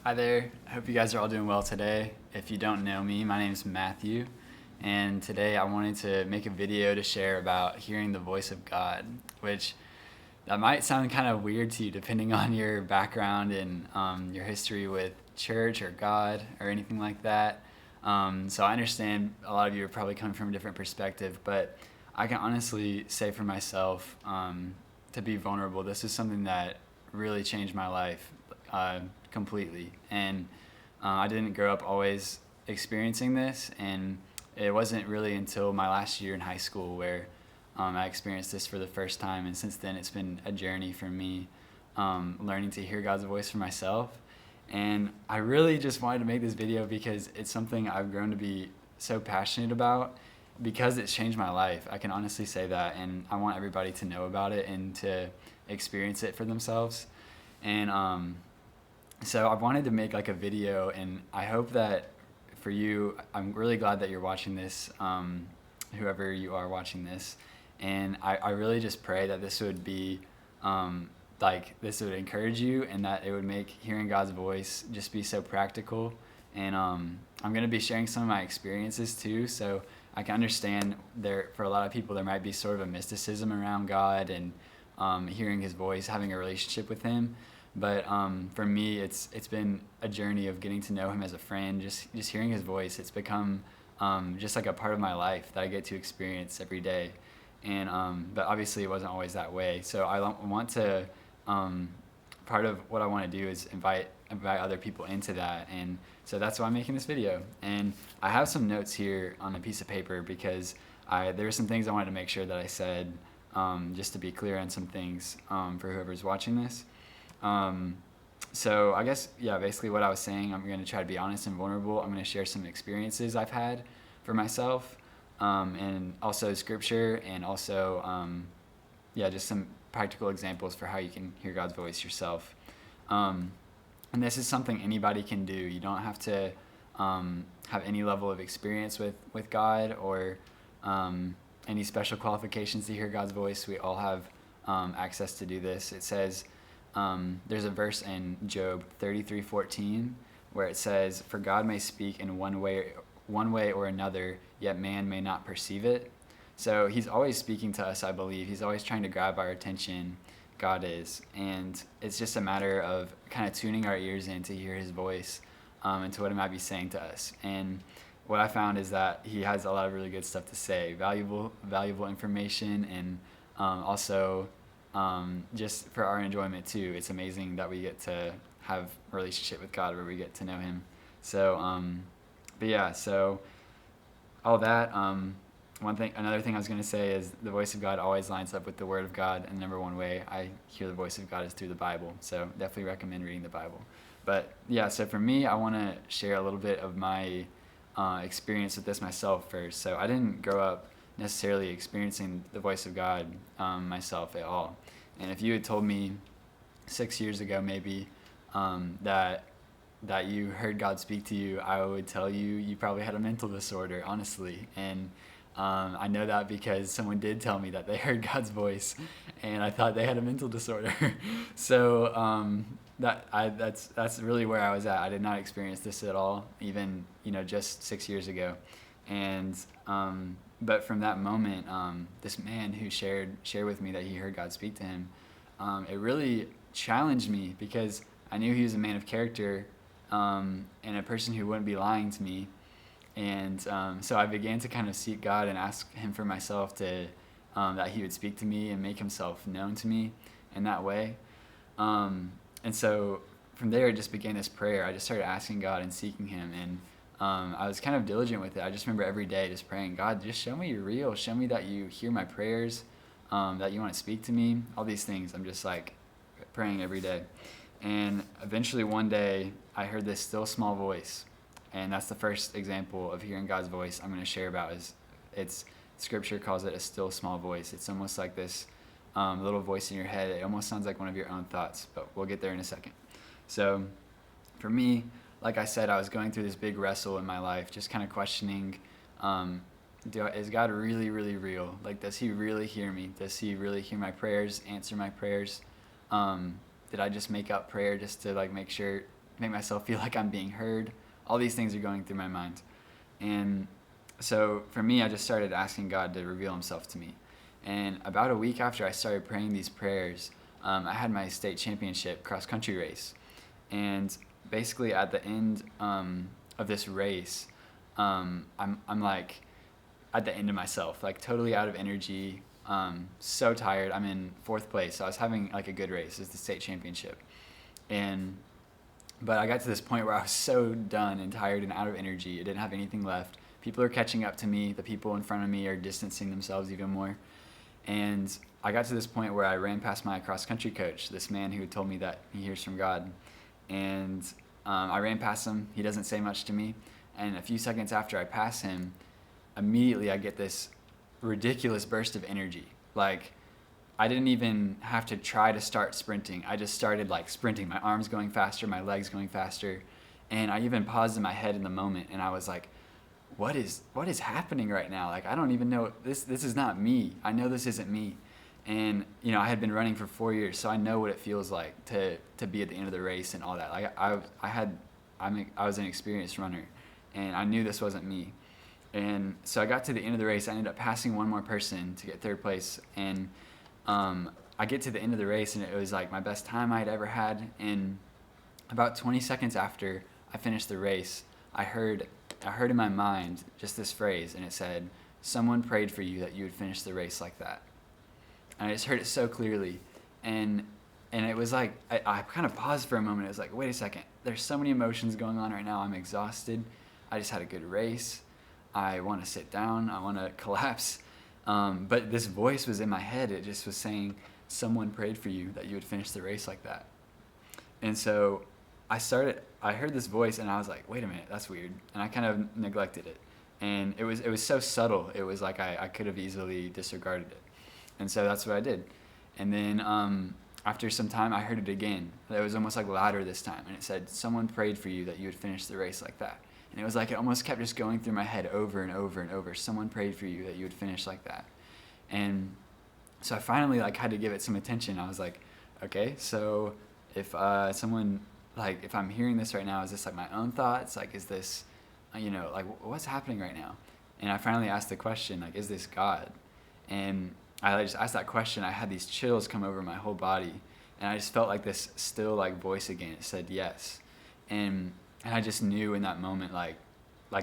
Hi there. I hope you guys are all doing well today. If you don't know me, my name is Matthew, and today I wanted to make a video to share about hearing the voice of God, which that might sound kind of weird to you depending on your background and your history with church or God or anything like that. So I understand a lot of you are probably coming from a different perspective, but I can honestly say for myself, to be vulnerable, this is something that really changed my life uh, completely. And I didn't grow up always experiencing this, and it wasn't really until my last year in high school where I experienced this for the first time. And since then, it's been a journey for me, learning to hear God's voice for myself. And I really just wanted to make this video because it's something I've grown to be so passionate about because it's changed my life. I can honestly say that, and I want everybody to know about it and to experience it for themselves. And so I wanted to make like a video, and I hope that for you, I'm really glad that you're watching this, whoever you are watching this. And I really just pray that this would be like this would encourage you, and that it would make hearing God's voice just be so practical. And I'm going to be sharing some of my experiences too, so I can understand there for a lot of people there might be sort of a mysticism around God and hearing His voice, having a relationship with Him. But for me, it's been a journey of getting to know Him as a friend, just hearing His voice. It's become just like a part of my life that I get to experience every day. And but obviously it wasn't always that way. So I want to part of what I want to do is invite other people into that. And so that's why I'm making this video. And I have some notes here on a piece of paper because there were some things I wanted to make sure that I said, just to be clear on some things for whoever's watching this. So I guess, yeah, basically what I was saying, I'm going to try to be honest and vulnerable. I'm going to share some experiences I've had for myself, and also scripture, and also, yeah, just some practical examples for how you can hear God's voice yourself. And this is something anybody can do. You don't have to have any level of experience with God or any special qualifications to hear God's voice. We all have access to do this. It says, there's a verse in Job 33:14 where it says, "For God may speak in one way or another, yet man may not perceive it." So He's always speaking to us, I believe. He's always trying to grab our attention. God is, and it's just a matter of kind of tuning our ears in to hear His voice, and to what He might be saying to us. And what I found is that He has a lot of really good stuff to say, valuable information, and also just for our enjoyment too. It's amazing that we get to have a relationship with God where we get to know Him. So, but yeah, so all that. Another thing I was going to say is the voice of God always lines up with the Word of God, and the number one way I hear the voice of God is through the Bible. So definitely recommend reading the Bible. But yeah, so for me, I want to share a little bit of my experience with this myself first. So I didn't grow up necessarily experiencing the voice of God myself at all. And if you had told me 6 years ago maybe that you heard God speak to you, I would tell you you probably had a mental disorder, honestly. And I know that because someone did tell me that they heard God's voice, and I thought they had a mental disorder. So that's really where I was at. I did not experience this at all, even just 6 years ago. And but from that moment, this man who shared with me that he heard God speak to him, it really challenged me because I knew he was a man of character, and a person who wouldn't be lying to me. And so I began to kind of seek God and ask Him for myself to that He would speak to me and make Himself known to me in that way. And so from there, it just began this prayer. I just started asking God and seeking Him, and I was kind of diligent with it. I just remember every day just praying, God, just show me you're real. Show me that you hear my prayers, that you want to speak to me. All these things. I'm just like praying every day. And eventually one day, I heard this still small voice. And that's the first example of hearing God's voice I'm going to share about. It's Scripture calls it a still small voice. It's almost like this little voice in your head. It almost sounds like one of your own thoughts, but we'll get there in a second. So for me, like I said, I was going through this big wrestle in my life, just kind of questioning, is God really, really real? Like, does He really hear me? Does He really hear my prayers, answer my prayers? Did I just make up prayer just to like make sure make myself feel like I'm being heard. All these things are going through my mind. And so for me, I just started asking God to reveal himself to me. And about a week after I started praying these prayers, I had my state championship cross country race. And basically at the end of this race, I'm like at the end of myself, like totally out of energy, so tired. I'm in fourth place, so I was having like a good race. It's the state championship, but I got to this point where I was so done and tired and out of energy. I didn't have anything left. People are catching up to me. The people in front of me are distancing themselves even more. And I got to this point where I ran past my cross country coach, this man who had told me that he hears from God. And I ran past him. He doesn't say much to me. And a few seconds after I pass him, immediately I get this ridiculous burst of energy. Like, I didn't even have to try to start sprinting. I just started like sprinting, my arms going faster, my legs going faster. And I even paused in my head in the moment, and I was like, what is happening right now? Like, I don't even know, this is not me. I know this isn't me. And, you know, I had been running for 4 years, so I know what it feels like to be at the end of the race and all that. Like, I was an experienced runner, and I knew this wasn't me. And so I got to the end of the race. I ended up passing one more person to get third place. And I get to the end of the race, and it was like my best time I'd ever had. And about 20 seconds after I finished the race, I heard in my mind just this phrase, and it said, "Someone prayed for you that you would finish the race like that." And I just heard it so clearly. And it was like, I kind of paused for a moment. It was like, wait a second. There's so many emotions going on right now. I'm exhausted. I just had a good race. I want to sit down. I want to collapse. But this voice was in my head. It just was saying, someone prayed for you that you would finish the race like that. And so I heard this voice, and I was like, wait a minute, that's weird. And I kind of neglected it. And it was so subtle. It was like I could have easily disregarded it. And so that's what I did. And then after some time, I heard it again. It was almost like louder this time. And it said, someone prayed for you that you would finish the race like that. And it was like it almost kept just going through my head over and over and over. Someone prayed for you that you would finish like that. And so I finally like had to give it some attention. I was like, okay, so if someone, like, if I'm hearing this right now, is this like my own thoughts? Like, is this, you know, like what's happening right now? And I finally asked the question, like, is this God? And I just asked that question. I had these chills come over my whole body, and I just felt like this still like voice again. It said yes. And I just knew in that moment, like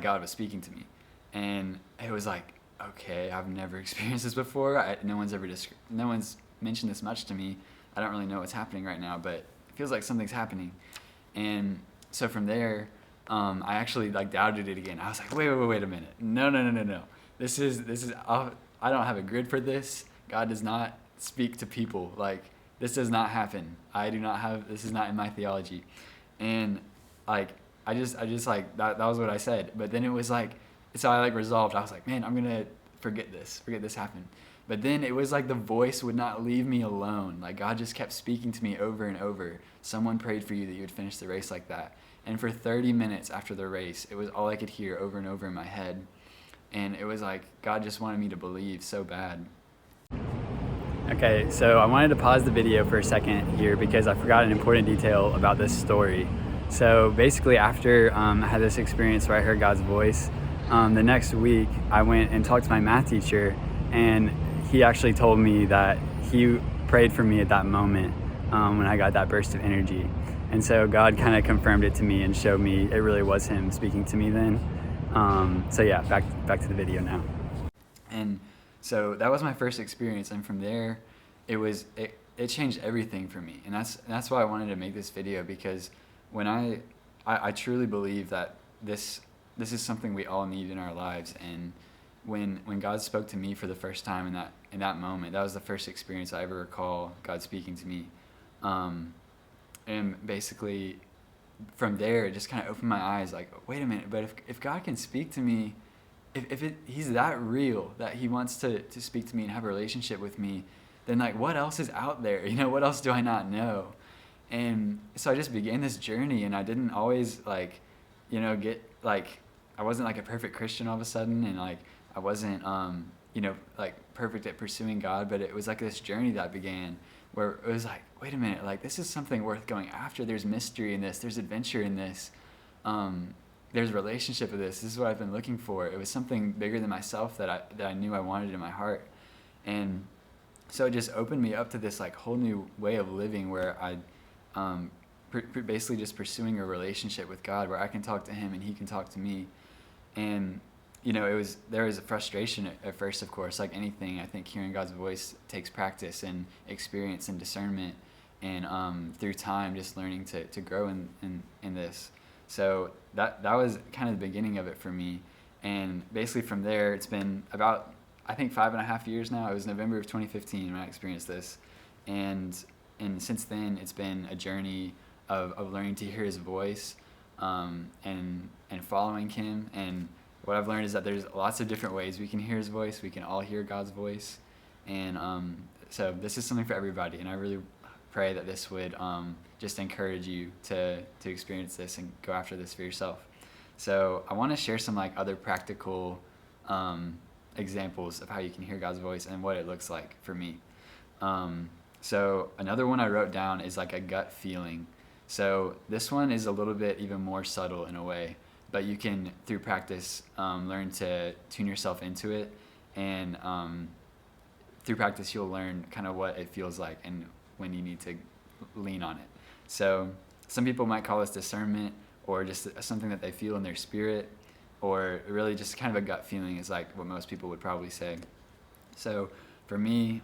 God was speaking to me. And it was like, okay, I've never experienced this before. No one's mentioned this much to me. I don't really know what's happening right now, but it feels like something's happening. And so from there, I actually like doubted it again. I was like, wait a minute. No. This is, I don't have a grid for this. God does not speak to people. Like, this does not happen. This is not in my theology. And like, I just like, that was what I said. But then it was like, so I like resolved. I was like, man, I'm going to forget this happened. But then it was like the voice would not leave me alone. Like, God just kept speaking to me over and over. Someone prayed for you that you would finish the race like that. And for 30 minutes after the race, it was all I could hear over and over in my head. And it was like God just wanted me to believe so bad. Okay, so I wanted to pause the video for a second here because I forgot an important detail about this story. So basically after I had this experience where I heard God's voice, the next week I went and talked to my math teacher, and he actually told me that he prayed for me at that moment when I got that burst of energy. And so God kind of confirmed it to me and showed me it really was him speaking to me then. So yeah, back to the video now. And so that was my first experience, and from there, it changed everything for me. And that's why I wanted to make this video, because when I truly believe that this is something we all need in our lives. And when God spoke to me for the first time in that moment, that was the first experience I ever recall God speaking to me. And basically, from there, it just kind of opened my eyes, like, wait a minute, but if God can speak to me, if he's that real, that he wants to speak to me and have a relationship with me, then like, what else is out there? You know, what else do I not know? And so I just began this journey, and I didn't always like, you know, get like, I wasn't like a perfect Christian all of a sudden, and like, I wasn't, you know, like perfect at pursuing God, but it was like this journey that began where it was like, wait a minute, like this is something worth going after. There's mystery in this. There's adventure in this. There's a relationship with this. This is what I've been looking for. It was something bigger than myself that I knew I wanted in my heart. And so it just opened me up to this like whole new way of living where I basically just pursuing a relationship with God where I can talk to him and he can talk to me. And there was a frustration at first, of course, like anything. I think hearing God's voice takes practice and experience and discernment, and through time, just learning to grow in this. So that was kind of the beginning of it for me. And basically from there, it's been about, I think, 5.5 years now. It was November of 2015 when I experienced this. And since then, it's been a journey of learning to hear his voice, and following him. And what I've learned is that there's lots of different ways we can hear his voice. We can all hear God's voice. And so this is something for everybody. And I really pray that this would just encourage you to experience this and go after this for yourself. So I want to share some like other practical examples of how you can hear God's voice and what it looks like for me. So another one I wrote down is like a gut feeling. So this one is a little bit even more subtle in a way, but you can, through practice, learn to tune yourself into it. And through practice, you'll learn kind of what it feels like and when you need to lean on it. So some people might call this discernment, or just something that they feel in their spirit, or really just kind of a gut feeling is like what most people would probably say. So for me,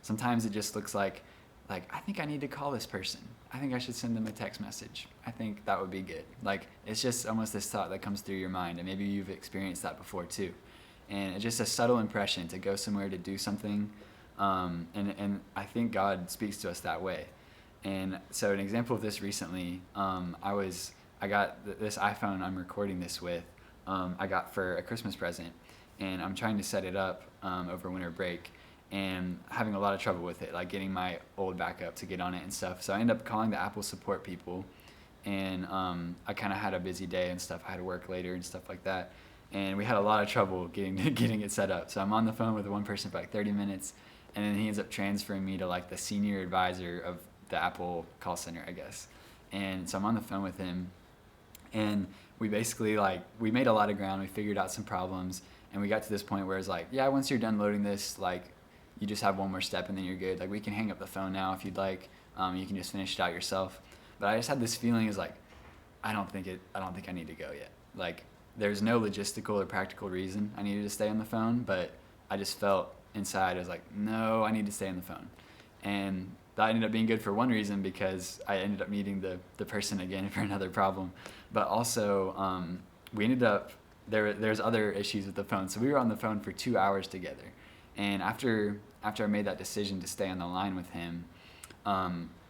sometimes it just looks like I think I need to call this person. I think I should send them a text message. I think that would be good. Like, it's just almost this thought that comes through your mind, and maybe you've experienced that before too. And it's just a subtle impression to go somewhere to do something, and I think God speaks to us that way. And so an example of this recently, I got this iPhone I'm recording this with, I got for a Christmas present, and I'm trying to set it up over winter break, and having a lot of trouble with it, like getting my old backup to get on it and stuff. So I ended up calling the Apple support people, and I kind of had a busy day and stuff. I had to work later and stuff like that, and we had a lot of trouble getting it set up. So I'm on the phone with one person for like 30 minutes, and then he ends up transferring me to like the senior advisor of the Apple call center, I guess. And so I'm on the phone with him, and we basically we made a lot of ground. We figured out some problems, and we got to this point where it's like, yeah, once you're done loading this, you just have one more step and then you're good. Like, we can hang up the phone now if you'd like. You can just finish it out yourself. But I just had this feeling is like, I don't think I need to go yet. Like, there's no logistical or practical reason I needed to stay on the phone, but I just felt inside, I was like, no, I need to stay on the phone. And that ended up being good for one reason, because I ended up meeting the person again for another problem. But also, we ended up, there's other issues with the phone. So we were on the phone for 2 hours together. And after I made that decision to stay on the line with him,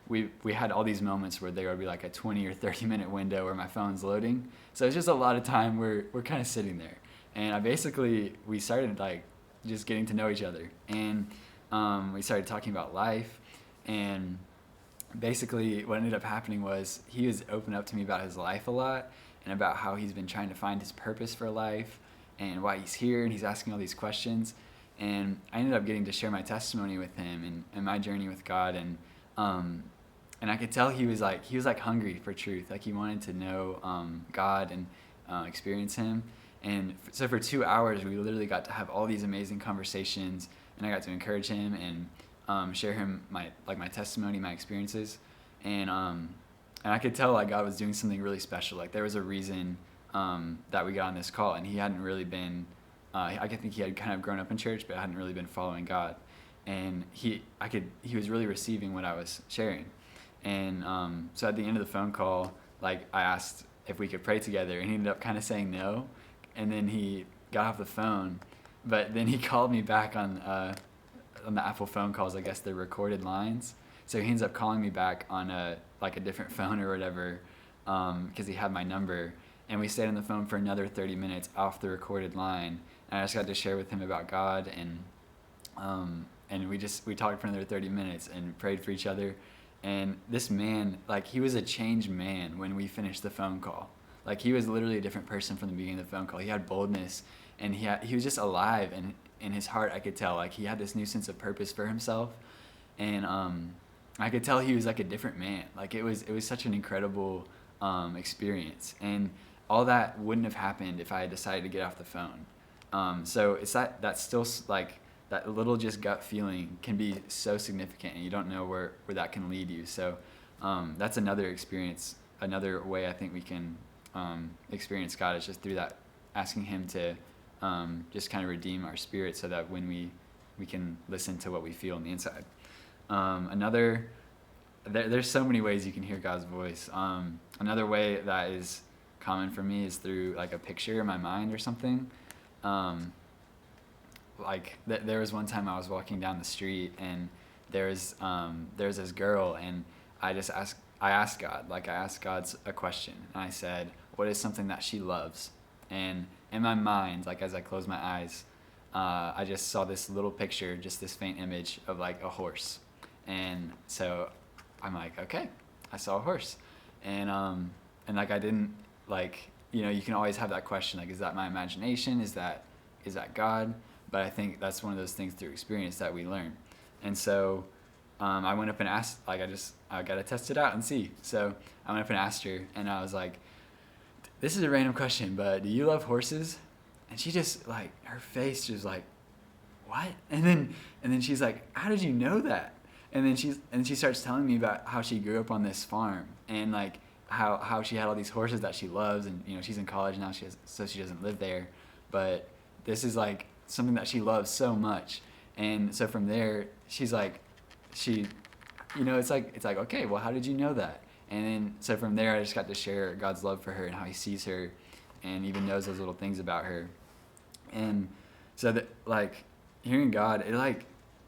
we had all these moments where there would be like a 20 or 30 minute window where my phone's loading. So it's just a lot of time we're kind of sitting there. And we started just getting to know each other. And we started talking about life. And basically what ended up happening was he was opening up to me about his life a lot, and about how he's been trying to find his purpose for life and why he's here, and he's asking all these questions. And I ended up getting to share my testimony with him and my journey with God, and I could tell he was hungry for truth. Like, he wanted to know God and experience him. And so for 2 hours, we literally got to have all these amazing conversations, and I got to encourage him and share him my testimony, my experiences, and I could tell God was doing something really special. Like, there was a reason that we got on this call, and he hadn't really been. I think he had kind of grown up in church, but hadn't really been following God, and he was really receiving what I was sharing. And so at the end of the phone call, I asked if we could pray together, and he ended up kind of saying no, and then he got off the phone, but then he called me back on the Apple phone calls. I guess they're recorded lines, so he ends up calling me back on a different phone or whatever, because he had my number, and we stayed on the phone for another 30 minutes off the recorded line. And I just got to share with him about God, and we talked for another 30 minutes and prayed for each other. And this man, he was a changed man when we finished the phone call. He was literally a different person from the beginning of the phone call. He had boldness, and he was just alive, and in his heart I could tell he had this new sense of purpose for himself. and I could tell he was like a different man. Like it was such an incredible experience, and all that wouldn't have happened if I had decided to get off the phone. So it's that's still like that little just gut feeling can be so significant, and you don't know where that can lead you. So that's another experience, another way I think we can experience God is just through that, asking Him to just kind of redeem our spirit, so that when we can listen to what we feel on the inside. There's so many ways you can hear God's voice. Another way that is common for me is through like a picture in my mind or something. There was one time I was walking down the street, and there's this girl, and I asked God, like I asked God a question, and I said, what is something that she loves? And in my mind, like as I closed my eyes, I just saw this little picture, just this faint image of like a horse. And so I'm like, okay, I saw a horse. And like I didn't, like, you can always have that question, like, is that my imagination? Is that God? But I think that's one of those things through experience that we learn. And so I went up and asked, like, I got to test it out and see. So I went up and asked her, and I was like, this is a random question, but do you love horses? And she just, like, her face just like, what? And then she's like, how did you know that? And then she starts telling me about how she grew up on this farm, and like how she had all these horses that she loves, and she's in college now, so she doesn't live there, but this is like something that she loves so much. And so from there, she's like, it's like, okay, well, how did you know that? And then so from there, I just got to share God's love for her and how He sees her, and even knows those little things about her. And so that, like, hearing God, it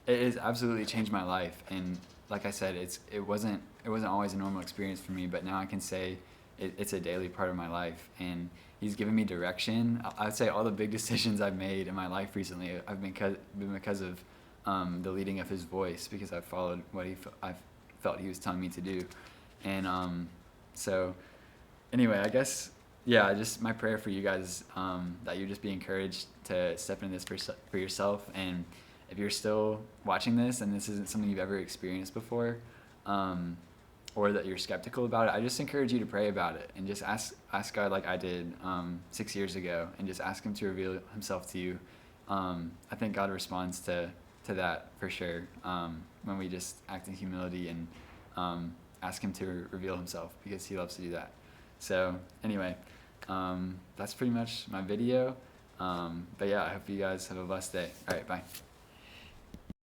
has absolutely changed my life. And like I said, it wasn't always a normal experience for me, but now I can say it's a daily part of my life, and He's given me direction. I'd say all the big decisions I've made in my life recently have been because of the leading of His voice, because I've followed what I felt He was telling me to do. And so anyway, I guess, yeah, just my prayer for you guys, that you just be encouraged to step into this for yourself. And if you're still watching this and this isn't something you've ever experienced before, or that you're skeptical about it, I just encourage you to pray about it and just ask God, like I did 6 years ago, and just ask Him to reveal Himself to you. I think God responds to that for sure, when we just act in humility and ask Him to reveal Himself, because He loves to do that. So anyway, that's pretty much my video. But yeah, I hope you guys have a blessed day. All right, bye.